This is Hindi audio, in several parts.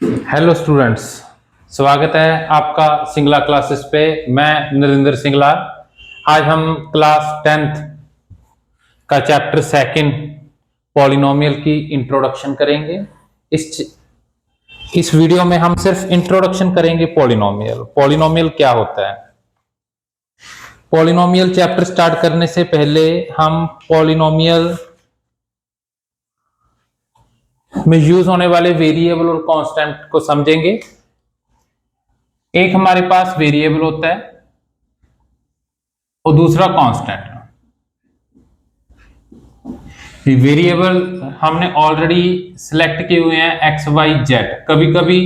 हेलो स्टूडेंट्स, स्वागत है आपका सिंगला क्लासेस पे। मैं नरेंद्र सिंगला। आज हम क्लास 10th का चैप्टर सेकंड पॉलिनोमियल की इंट्रोडक्शन करेंगे। इस वीडियो में हम सिर्फ इंट्रोडक्शन करेंगे पॉलिनोमियल। पॉलिनोमियल क्या होता है? पॉलिनोमियल चैप्टर स्टार्ट करने से पहले हम पॉलिनोमियल में यूज होने वाले वेरिएबल और कांस्टेंट को समझेंगे। एक हमारे पास वेरिएबल होता है और दूसरा कांस्टेंट। वेरिएबल हमने ऑलरेडी सिलेक्ट किए हुए हैं एक्स वाई जेड, कभी कभी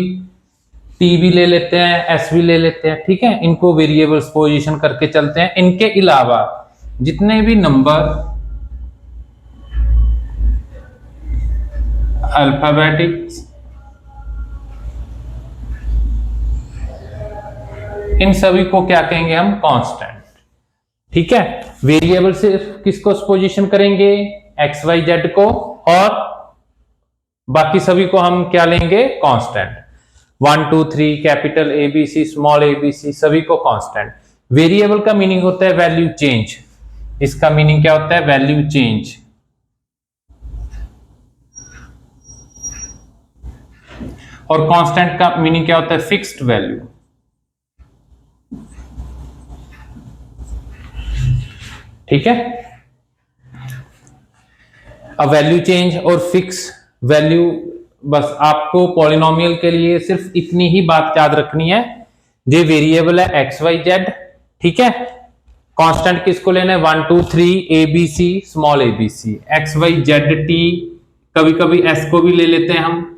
टी भी ले लेते हैं, एस भी ले लेते हैं, ठीक है। इनको वेरिएबल्स पोजीशन करके चलते हैं। इनके अलावा जितने भी नंबर अल्फाबेटिक्स, इन सभी को क्या कहेंगे हम? कांस्टेंट, ठीक है। वेरिएबल से किसको पोजीशन करेंगे? एक्स वाई जेड को, और बाकी सभी को हम क्या लेंगे? Constant. 1 2 3 capital A B C, small A B C, सभी को कांस्टेंट। वेरिएबल का मीनिंग होता है वैल्यू चेंज। इसका मीनिंग क्या होता है? Value change. और कांस्टेंट का मीनिंग क्या होता है? Fixed value. ठीक है। अब वैल्यू चेंज और फिक्स वैल्यू, बस आपको पॉलिनोमियल के लिए सिर्फ इतनी ही बात याद रखनी है। ये वेरिएबल है एक्स वाई जेड, ठीक है। कांस्टेंट किसको लेना है? 1 2 3 A B C, small A B C, X Y Z T, कभी कभी एस को भी ले लेते हैं हम,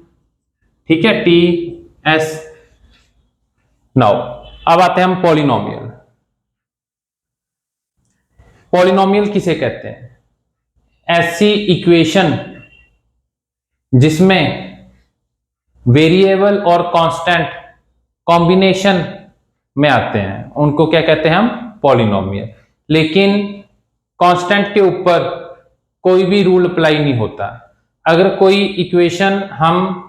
ठीक है, टी एस। नाउ अब आते हैं हम पॉलिनोमियल। पॉलिनोमियल किसे कहते हैं? ऐसी इक्वेशन जिसमें वेरिएबल और कांस्टेंट कॉम्बिनेशन में आते हैं, उनको क्या कहते हैं हम? पॉलिनोमियल। लेकिन कांस्टेंट के ऊपर कोई भी रूल अप्लाई नहीं होता। अगर कोई इक्वेशन हम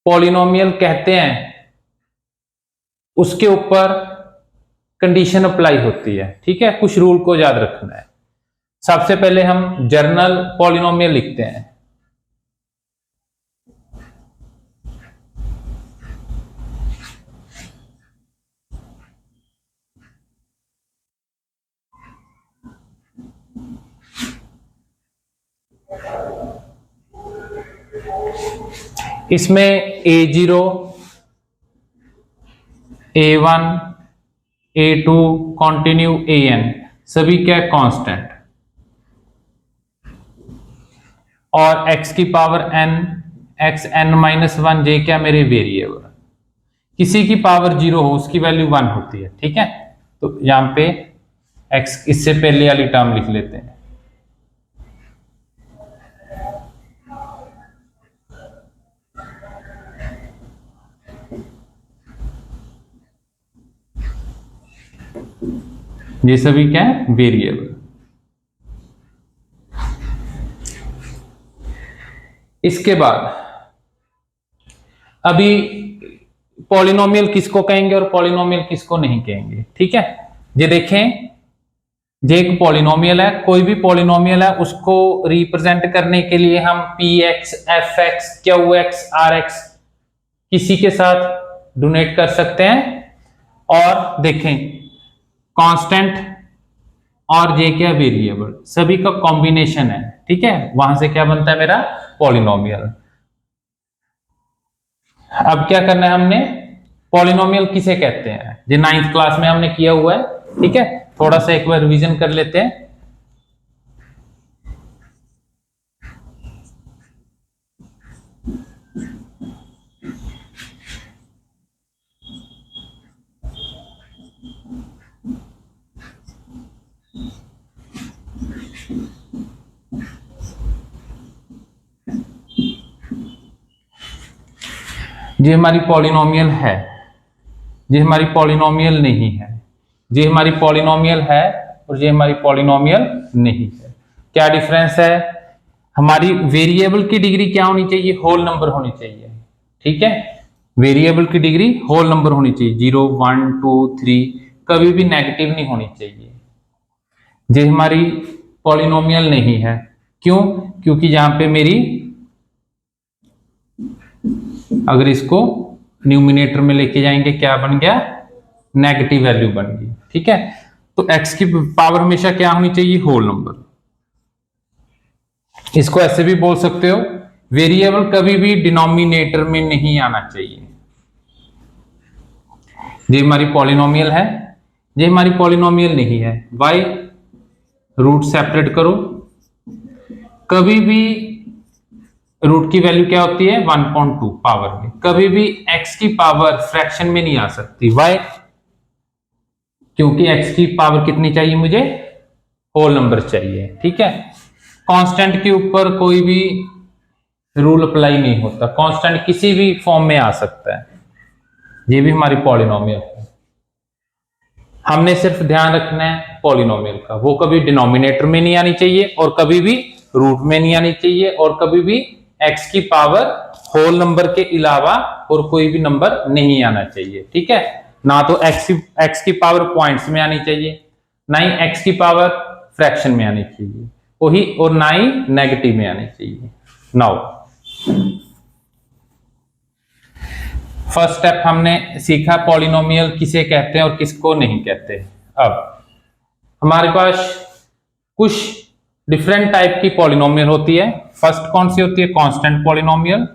पॉलिनोमियल कहते हैं, उसके ऊपर कंडीशन अप्लाई होती है, ठीक है। कुछ रूल को याद रखना है। सबसे पहले हम जर्नल पॉलिनोमियल लिखते हैं। इसमें A0, A1, A2 continue AN सभी क्या? कांस्टेंट। और x की power n, x n minus 1, जे क्या? मेरे वेरिएबल। किसी की पावर 0 हो उसकी वैल्यू 1 होती है, ठीक है। तो यहां पे x, इससे पहले वाली टर्म लिख लेते हैं। ये सभी क्या है? वेरिएबल। इसके बाद अभी पॉलिनोमियल किसको कहेंगे और पॉलिनोमियल किसको नहीं कहेंगे, ठीक है। ये देखें, ये एक पॉलिनोमियल है। कोई भी पॉलिनोमियल है उसको रिप्रेजेंट करने के लिए हम P X, F X, Q X, R X किसी के साथ डोनेट कर सकते हैं। और देखें, कांस्टेंट और ये क्या? वेरिएबल, सभी का कॉम्बिनेशन है, ठीक है। वहां से क्या बनता है? मेरा पॉलिनोमियल। अब क्या करना है हमने? पॉलिनोमियल किसे कहते हैं? ये 9th क्लास में हमने किया हुआ है, ठीक है। थोड़ा सा एक बार रिवीजन कर लेते हैं। ये हमारी पॉलिनोमियल है, ये हमारी पॉलिनोमियल नहीं है। ये हमारी पॉलिनोमियल है और ये हमारी पॉलिनोमियल नहीं है। क्या डिफरेंस है? हमारी वेरिएबल की डिग्री क्या होनी चाहिए, होल नंबर होनी चाहिए। ठीक है, वेरिएबल की डिग्री होल नंबर होनी चाहिए, 0 1 2 3, कभी भी नेगेटिव नहीं होनी चाहिए। ये हमारी पॉलिनोमियल नहीं है, क्यों? क्योंकि यहां पे मेरी, अगर इसको न्यूमिनेटर में लेके जाएंगे क्या बन गया, नेगेटिव वैल्यू बन गई। ठीक है, तो x की पावर हमेशा क्या होनी चाहिए, होल नंबर। इसको ऐसे भी बोल सकते हो, वेरिएबल कभी भी डिनोमिनेटर में नहीं आना चाहिए। ये हमारी पॉलिनोमियल है, ये हमारी पॉलिनोमियल नहीं है। y रूट सेपरेट करो, कभी भी रूट की वैल्यू क्या होती है, 1.2 पावर में, कभी भी x की पावर फ्रैक्शन में नहीं आ सकती। y, क्योंकि x की पावर कितनी चाहिए मुझे, होल नंबर चाहिए। ठीक है, कांस्टेंट के ऊपर कोई भी रूल अप्लाई नहीं होता, कांस्टेंट किसी भी फॉर्म में आ सकता है। ये भी हमारी पॉलिनोमियल है, हमने सिर्फ ध्यान रखना है पॉलिनोमियल का, वो कभी डिनोमिनेटर में नहीं आनी चाहिए और कभी भी रूट में नहीं आनी चाहिए और कभी भी x की पावर होल नंबर के अलावा और कोई भी नंबर नहीं आना चाहिए। ठीक है, ना तो x की पावर पॉइंट्स में आनी चाहिए, ना ही x की पावर फ्रैक्शन में आनी चाहिए, वही, और ना ही नेगेटिव में आनी चाहिए। नाउ फर्स्ट स्टेप हमने सीखा पॉलिनोमियल किसे कहते हैं और किसको नहीं कहते। अब हमारे पास कुछ डिफरेंट टाइप की पॉलिनोमियल होती है। फर्स्ट कौन सी होती है, constant polynomial.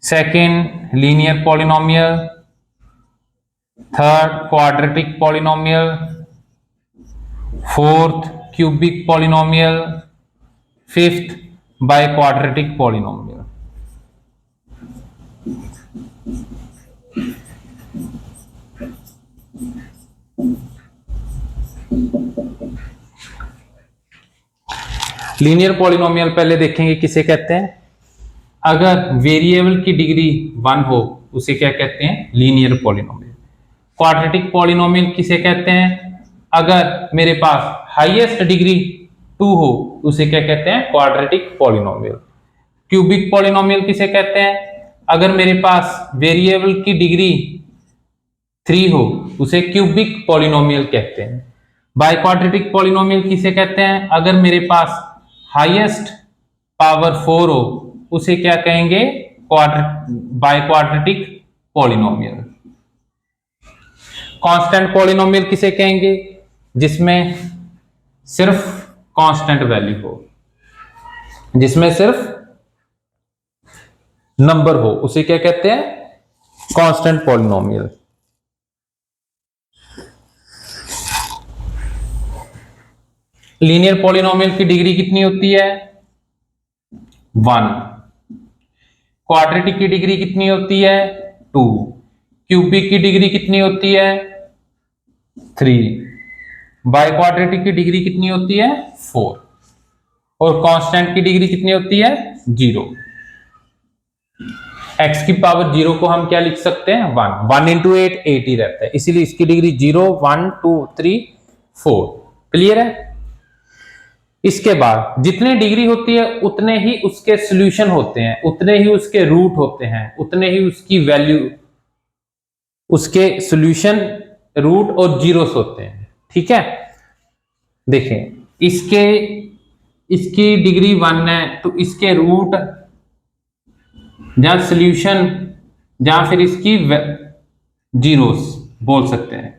Second linear polynomial, third quadratic polynomial, fourth cubic polynomial, fifth by quadratic polynomial. Linear polynomial पहले देखेंगे किसे कहते हैं। अगर वेरिएबल की डिग्री 1 हो उसे क्या कहते हैं, लीनियर पॉलिनोमियल। क्वाड्रेटिक पॉलिनोमियल किसे कहते हैं, अगर मेरे पास हाईएस्ट डिग्री 2 हो उसे क्या कहते हैं, क्वाड्रेटिक पॉलिनोमियल। क्यूबिक पॉलिनोमियल किसे कहते हैं, अगर मेरे पास वेरिएबल की डिग्री 3 हो उसे क्यूबिक पॉलिनोमियल कहते हैं। बाय क्वाड्रेटिक पॉलिनोमियल किसे कहते हैं, अगर मेरे पास हाईएस्ट पावर 4 हो उसे क्या कहेंगे, by quadratic polynomial. Constant polynomial किसे कहेंगे, जिसमें सिर्फ कांस्टेंट वैल्यू हो, जिसमें सिर्फ नंबर हो, उसे क्या कहते हैं, कांस्टेंट पॉलिनोमियल। लीनियर पॉलिनोमियल की डिग्री कितनी होती है, 1। क्वाड्रेटिक की डिग्री कितनी होती है, 2। क्यूबिक की डिग्री कितनी होती है, 3। बाय क्वाड्रेटिक की डिग्री कितनी होती है, 4। और कांस्टेंट की डिग्री कितनी होती है, 0। x की पावर 0 को हम क्या लिख सकते हैं, 1। 1 इंटू 8 8 ही रहता है, इसीलिए इसकी डिग्री 0 1 2 3 4। क्लियर है। इसके बाद जितनी डिग्री होती है उतने ही उसके सॉल्यूशन होते हैं, उतने ही उसके रूट होते हैं, उतने ही उसकी वैल्यू, उसके सॉल्यूशन, रूट और जीरोस होते हैं। ठीक है, देखें इसकी डिग्री 1 है तो इसके रूट या सॉल्यूशन या फिर इसकी जीरोस बोल सकते हैं,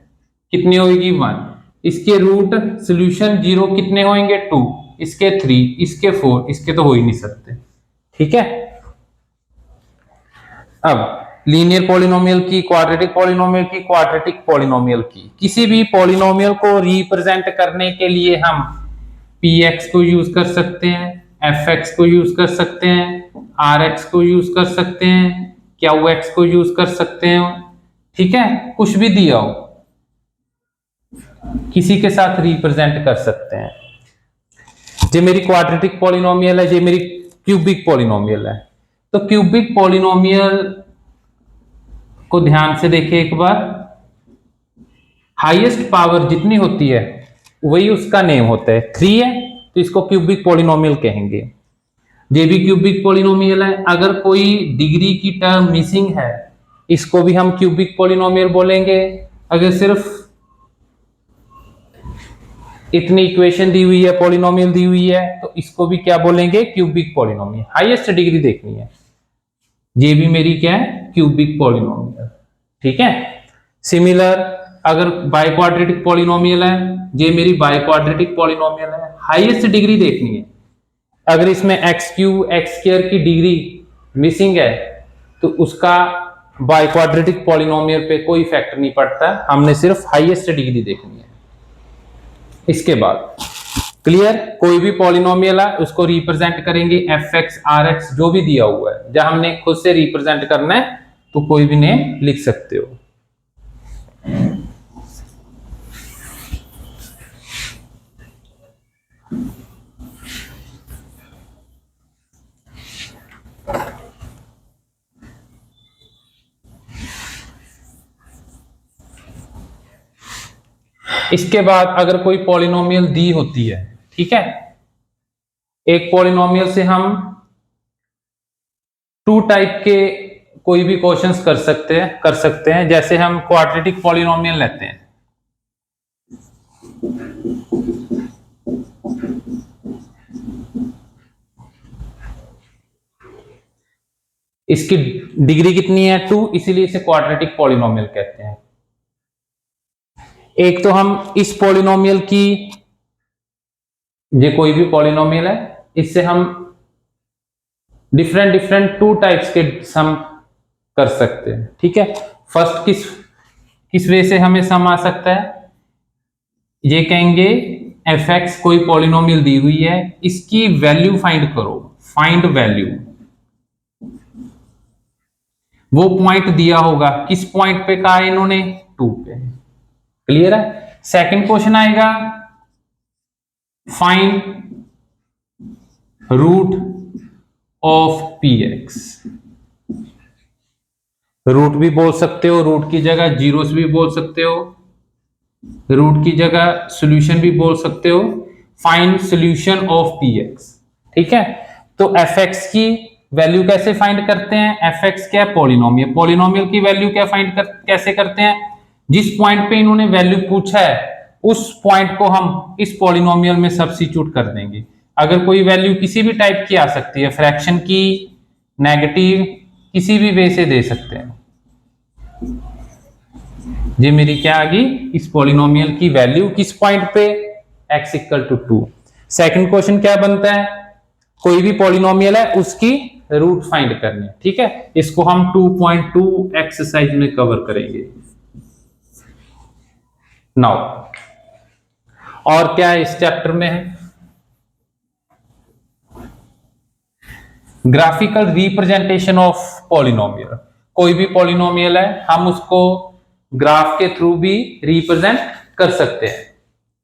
कितनी होगी, 1। इसके रूट सॉल्यूशन 0 कितने होंगे, 2। इसके 3, इसके 4, इसके तो हो ही नहीं सकते। ठीक है, अब लीनियर पॉलिनोमियल की, क्वाड्रेटिक पॉलिनोमियल की, क्वाड्रेटिक पॉलिनोमियल की, किसी भी पॉलिनोमियल को रिप्रेजेंट करने के लिए हम px को यूज कर सकते हैं, fx को यूज कर सकते हैं, rx को यूज कर सकते हैं, qx को यूज कर सकते हैं। ठीक है, कुछ भी दिया हो किसी के साथ रिप्रेजेंट कर सकते हैं। ये मेरी क्वाड्रेटिक पॉलिनोमियल है, ये मेरी क्यूबिक पॉलिनोमियल है। तो क्यूबिक पॉलिनोमियल को ध्यान से देखें एक बार। हाईएस्ट पावर जितनी होती है वही उसका नेम होता है। 3 है तो इसको क्यूबिक पॉलिनोमियल कहेंगे। ये भी क्यूबिक पॉलिनोमियल है। अगर कोई डिग्री की टर्म मिसिंग है इसको भी हम क्यूबिक पॉलिनोमियल बोलेंगे। अगर सिर्फ इतनी इक्वेशन दी हुई है, पॉलिनोमियल दी हुई है, तो इसको भी क्या बोलेंगे? Cubic polynomial. हाईएस्ट डिग्री देखनी है, ये भी मेरी क्या है? Cubic polynomial. ठीक है। सिमिलर अगर बाई क्वाड्रेटिक पॉलिनोमियल है, ये मेरी बाई क्वाड्रेटिक पॉलिनोमियल है। हाईएस्ट डिग्री देखनी है। अगर इसमें एक्स क्यूब एक्स स्क्वायर की डिग्री मिसिंग है तो उसका बाई क्वाड्रेटिक पॉलिनोमियल पे कोई इफेक्ट नहीं पड़ता, हमने सिर्फ हाईएस्ट डिग्री देखनी है। इसके बाद क्लियर, कोई भी पॉलिनोमियल है उसको रिप्रेजेंट करेंगे एफ एक्स आर एक्स, जो भी दिया हुआ है। जब हमने खुद से रिप्रेजेंट करना है तो कोई भी नेम लिख सकते हो। इसके बाद अगर कोई पॉलिनोमियल दी होती है, ठीक है, एक पॉलिनोमियल से हम 2 टाइप के कोई भी क्वेश्चंस कर सकते हैं। जैसे हम क्वाड्रेटिक पॉलिनोमियल लेते हैं, इसकी डिग्री कितनी है? 2, इसीलिए इसे क्वाड्रेटिक पॉलिनोमियल कहते हैं। एक तो हम इस पॉलिनोमियल की, ये कोई भी पॉलिनोमियल है, इससे हम डिफरेंट 2 टाइप्स के सम कर सकते हैं। ठीक है। फर्स्ट किस वे से हमें सम आ सकता है? ये कहेंगे एफ एक्स कोई पॉलिनोमियल दी हुई है, इसकी वैल्यू फाइंड करो, फाइंड वैल्यू। वो पॉइंट दिया होगा, किस पॉइंट पे कहा है इन्होंने? 2 पे। क्लियर है। सेकंड क्वेश्चन आएगा find root of P X. Root भी बोल सकते हो, रूट की जगह जीरोस भी बोल सकते हो, रूट की जगह सॉल्यूशन भी बोल सकते हो। Find solution of P x. ठीक है। तो एफ एक्स की वैल्यू कैसे फाइंड करते हैं? एफ एक्स क्या है? पॉलिनोमियल। पॉलिनोमियल की वैल्यू क्या कैसे करते हैं? जिस पॉइंट पे इन्होंने वैल्यू पूछा है उस पॉइंट को हम इस पॉलिनोमियल में सब्स्टिट्यूट कर देंगे। अगर कोई वैल्यू किसी भी टाइप की आ सकती है, फ्रैक्शन की, नेगेटिव, किसी भी वे से दे सकते हैं। ये मेरी क्या आ गई? इस पॉलिनोमियल की वैल्यू किस पॉइंट पे? x = 2। सेकंड क्वेश्चन क्या बनता है? कोई भी पॉलिनोमियल है उसकी रूट फाइंड करनी है। ठीक है। इसको हम 2.2 एक्सरसाइज में कवर करेंगे। नाउ और क्या इस चैप्टर में है? Graphical representation of polynomial. कोई भी पॉलिनोमियल है हम उसको ग्राफ के थ्रू भी रिप्रेजेंट कर सकते हैं।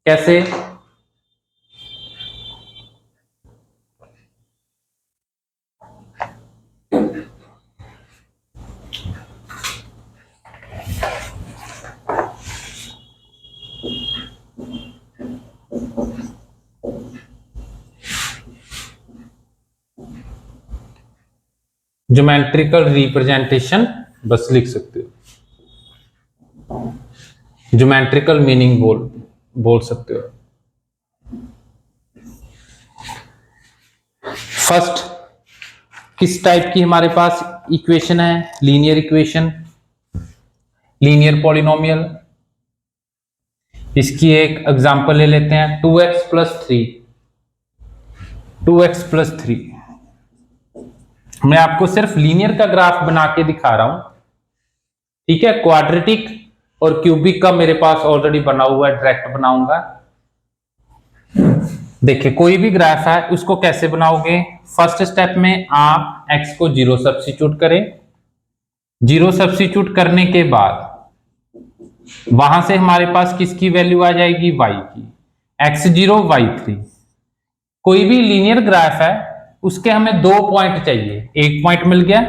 कैसे? ज्योमेट्रिकल रिप्रेजेंटेशन बस लिख सकते हो, ज्योमेट्रिकल मीनिंग बोल सकते हो। फर्स्ट किस टाइप की हमारे पास इक्वेशन है? Linear equation, linear polynomial. इसकी एक एग्जांपल ले लेते हैं, 2x + 3। मैं आपको सिर्फ लीनियर का ग्राफ बना के दिखा रहा हूं। ठीक है। क्वाड्रेटिक और क्यूबिक का मेरे पास ऑलरेडी बना हुआ है, डायरेक्ट बनाऊंगा। देखिए कोई भी ग्राफ है उसको कैसे बनाओगे? फर्स्ट स्टेप में आप x को 0 सब्स्टिट्यूट करें। 0 सब्स्टिट्यूट करने के बाद वहां से हमारे पास किसकी वैल्यू आ जाएगी? y की। x0 y3। कोई भी लीनियर ग्राफ है उसके हमें 2 पॉइंट चाहिए। एक पॉइंट मिल गया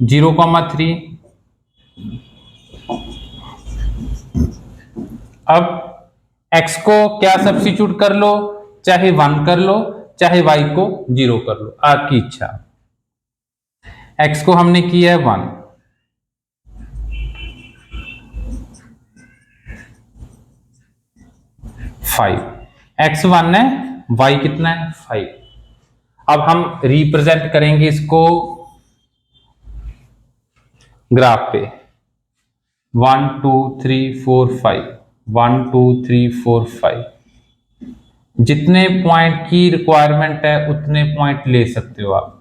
0,3, अब x को क्या सब्स्टिट्यूट कर लो, चाहे 1 कर लो, चाहे y को 0 कर लो, आपकी इच्छा। x को हमने किया है 1, x 1 है, y कितना है 5। अब हम रिप्रेजेंट करेंगे इसको ग्राफ पे, 1 2 3 4 5, 1 2 3 4 5, जितने पॉइंट की रिक्वायरमेंट है उतने पॉइंट ले सकते हो आप।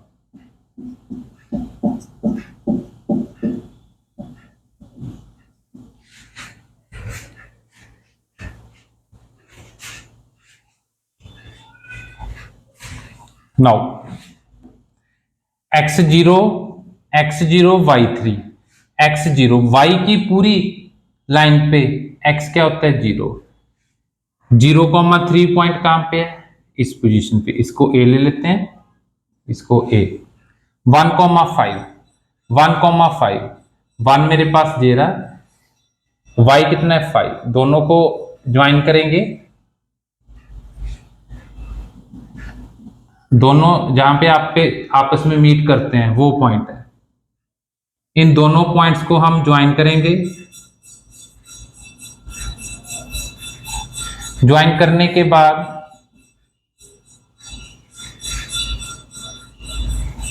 Now x0 y3, x0 y की पूरी लाइन पे x क्या होता है 0, 0,3 पॉइंट कहां पे है, इस पोजीशन पे, इसको a ले लेते हैं, इसको a। 1,5, 1,5, 1 मेरे पास दे रहा, y कितना है 5, दोनों को ज्वाइन करेंगे, दोनों जहां पे आपस में मीट करते हैं वो पॉइंट है, इन दोनों पॉइंट्स को हम ज्वाइन करेंगे। ज्वाइन करने के बाद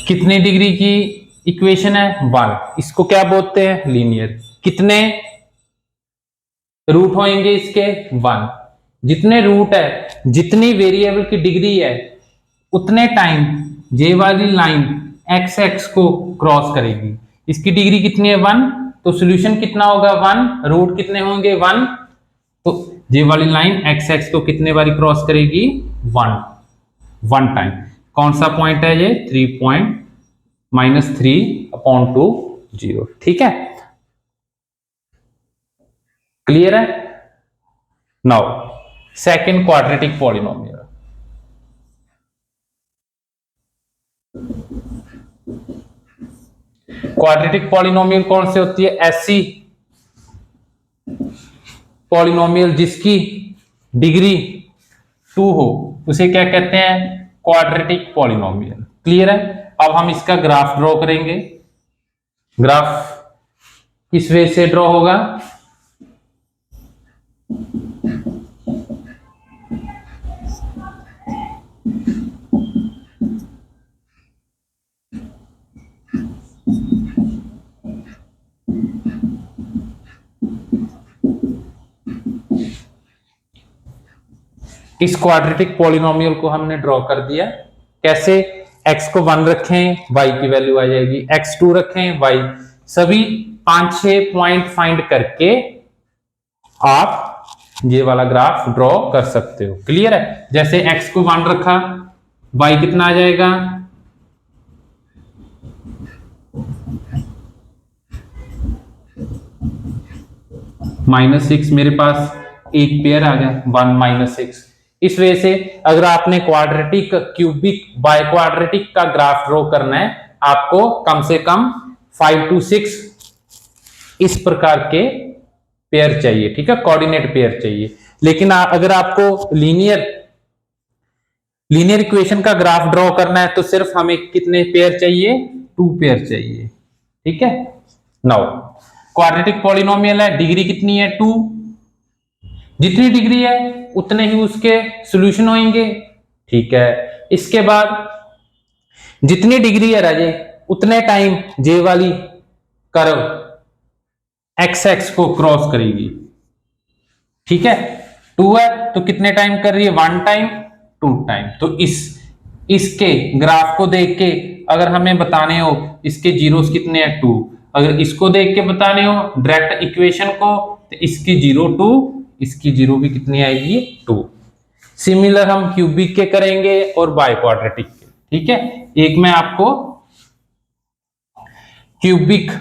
कितने डिग्री की इक्वेशन है 1, इसको क्या बोलते हैं लीनियर। कितने रूट होंगे इसके 1, जितने रूट है, जितनी वेरिएबल की डिग्री है उतने टाइम जे वाली लाइन एक्स एक्स को क्रॉस करेगी। इसकी डिग्री कितनी है 1, तो सॉल्यूशन कितना होगा 1, रूट कितने होंगे 1, तो जे वाली लाइन एक्स एक्स को कितने बारी क्रॉस करेगी 1 टाइम। कौन सा पॉइंट है ये 3.-3/2 0, ठीक है, क्लियर है। Now second quadratic polynomial, quadratic polynomial कौन से होती है, ऐसी पॉलिनोमियल जिसकी डिग्री 2 हो उसे क्या कहते हैं क्वाड्रेटिक पॉलिनोमियल, क्लियर है। अब हम इसका ग्राफ ड्रॉ करेंगे। ग्राफ किस वे से ड्रॉ होगा, इस क्वाड्रेटिक पॉलिनोमियल को हमने ड्रॉ कर दिया। कैसे, x को 1 रखें y की वैल्यू आ जाएगी, x2 रखें y, सभी 5-6 पॉइंट फाइंड करके आप ये वाला ग्राफ ड्रॉ कर सकते हो, क्लियर है। जैसे x को 1 रखा, y कितना आ जाएगा, -6, मेरे पास एक पेयर आ गया 1 - 6। इस वजह से अगर आपने क्वाड्रेटिक, क्यूबिक, बाय क्वाड्रेटिक का ग्राफ ड्रॉ करना है, आपको कम से कम 5 to 6 इस प्रकार के पेयर चाहिए, ठीक है, कोऑर्डिनेट पेयर चाहिए। लेकिन अगर आपको लीनियर इक्वेशन का ग्राफ ड्रॉ करना है तो सिर्फ हमें कितने पेयर चाहिए, 2 पेयर चाहिए, ठीक है। नाउ क्वाड्रेटिक पॉलिनोमियल है, डिग्री कितनी है 2, जितनी डिग्री है उतने ही उसके सॉल्यूशन होंगे, ठीक है। इसके बाद जितनी डिग्री है राजे उतने टाइम जे वाली कर्व एक्स एक्स को क्रॉस करेगी, ठीक है। 2 है तो कितने टाइम कर रही है 1 टाइम 2 टाइम। तो इसके ग्राफ को देख के अगर हमें बताने हो इसके जीरोस कितने हैं 2, अगर इसको देख के बताने हो डायरेक्ट इक्वेशन को तो इसकी 0 2, इसकी 0 भी कितनी आएगी 2। सिमिलर हम क्यूबिक के करेंगे और बाय क्वाड्रेटिक के, ठीक है। एक मैं आपको क्यूबिक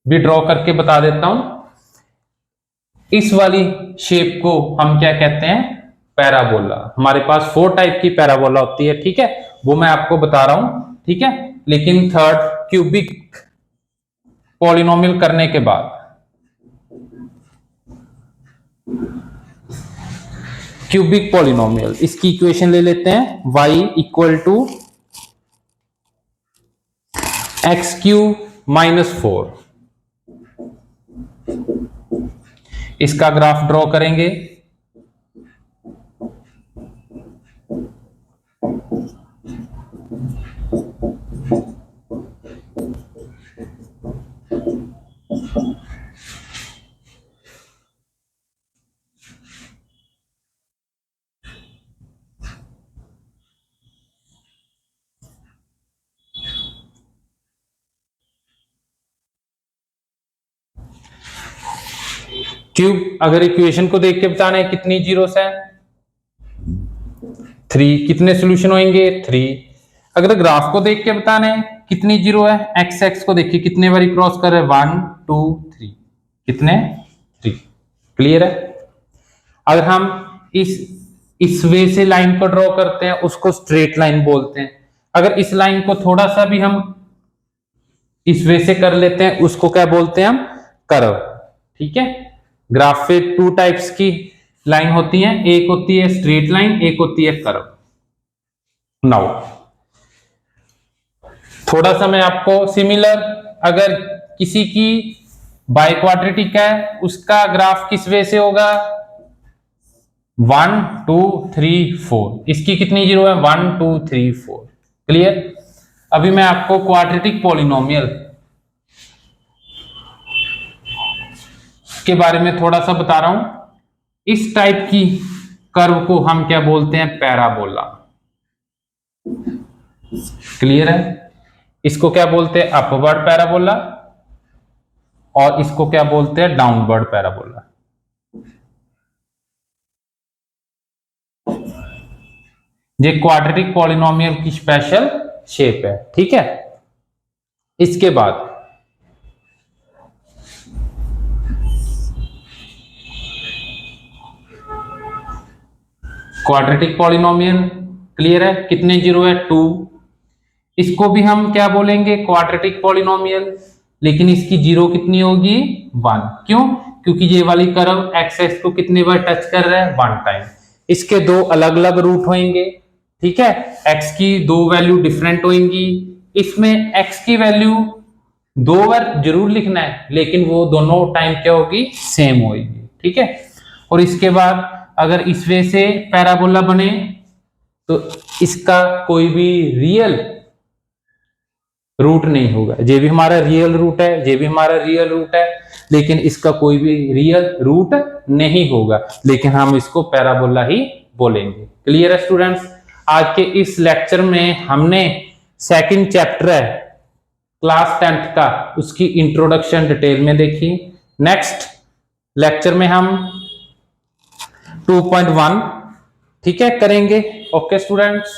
भी ड्रॉ करके बता देता हूं। इस वाली शेप को हम क्या कहते हैं पैराबोला। हमारे पास 4 टाइप की पैराबोला होती है, ठीक है, वो मैं आपको बता रहा हूं, ठीक है। लेकिन थर्ड क्यूबिक पॉलिनोमियल करने के बाद क्यूबिक पॉलिनोमियल, इसकी इक्वेशन ले लेते हैं y equal to X cube minus 4। इसका ग्राफ ड्रॉ करेंगे। क्यूब, अगर इक्वेशन को देख के बताना है कितनी जीरोस है, 3, कितने सॉल्यूशन होंगे 3। अगर ग्राफ को देख के बताना है कितनी जीरो है, एक्स एक्स को देखिए कितने बारी क्रॉस कर रहे हैं, 1 2 3, कितने 3। क्लियर है। अगर हम इस वे से लाइन को ड्रॉ करते हैं उसको स्ट्रेट लाइन बोलते हैं। अगर इस लाइन को थोड़ा सा भी हम इस वे से कर लेते हैं उसको क्या बोलते हैं हम, कर्व। ठीक है। ग्राफ पे 2 टाइप्स की लाइन होती हैं, एक होती है स्ट्रेट लाइन, एक होती है कर्व। नाउ थोड़ा सा मैं आपको सिमिलर, अगर किसी की बाई क्वाड्रेटिक है उसका ग्राफ किस वे से होगा, 1 2 3 4। इसकी कितनी जीरो है, 1 2 3 4। क्लियर। अभी मैं आपको क्वाड्रेटिक पॉलिनोमियल के बारे में थोड़ा सा बता रहा हूं। इस टाइप की कर्व को हम क्या बोलते हैं, पैराबोला। क्लियर है। इसको क्या बोलते हैं, अपवर्ड पैराबोला, और इसको क्या बोलते हैं, डाउनवर्ड पैराबोला। ये क्वाड्रेटिक पॉलिनोमियल की स्पेशल शेप है। ठीक है। इसके बाद क्वाड्रेटिक पॉलिनोमियल, क्लियर है, कितने जीरो है, 2। इसको भी हम क्या बोलेंगे, क्वाड्रेटिक पॉलिनोमियल, लेकिन इसकी जीरो कितनी होगी, 1। क्यों, क्योंकि ये वाली कर्व एक्स एक्स को कितने बार टच कर रहा है, 1 टाइम। इसके 2 अलग अलग रूट होंगे। ठीक है। एक्स की 2 वैल्यू डिफरेंट होंगी। इसमें एक्स की वैल्यू 2 बार जरूर लिखना है, लेकिन वो दोनों टाइम क्या होगी, सेम होगी। ठीक है। और इसके बाद अगर इस वे से पैराबोला बने तो इसका कोई भी रियल रूट नहीं होगा। ये भी हमारा रियल रूट है, ये भी हमारा रियल रूट है, लेकिन इसका कोई भी रियल रूट नहीं होगा, लेकिन हम इसको पैराबोला ही बोलेंगे। क्लियर है स्टूडेंट्स। आज के इस लेक्चर में हमने सेकंड चैप्टर है क्लास 10th का, उसकी इंट्रोडक्शन डिटेल में देखी। नेक्स्ट लेक्चर में हम 2.1 ठीक है करेंगे। Okay students.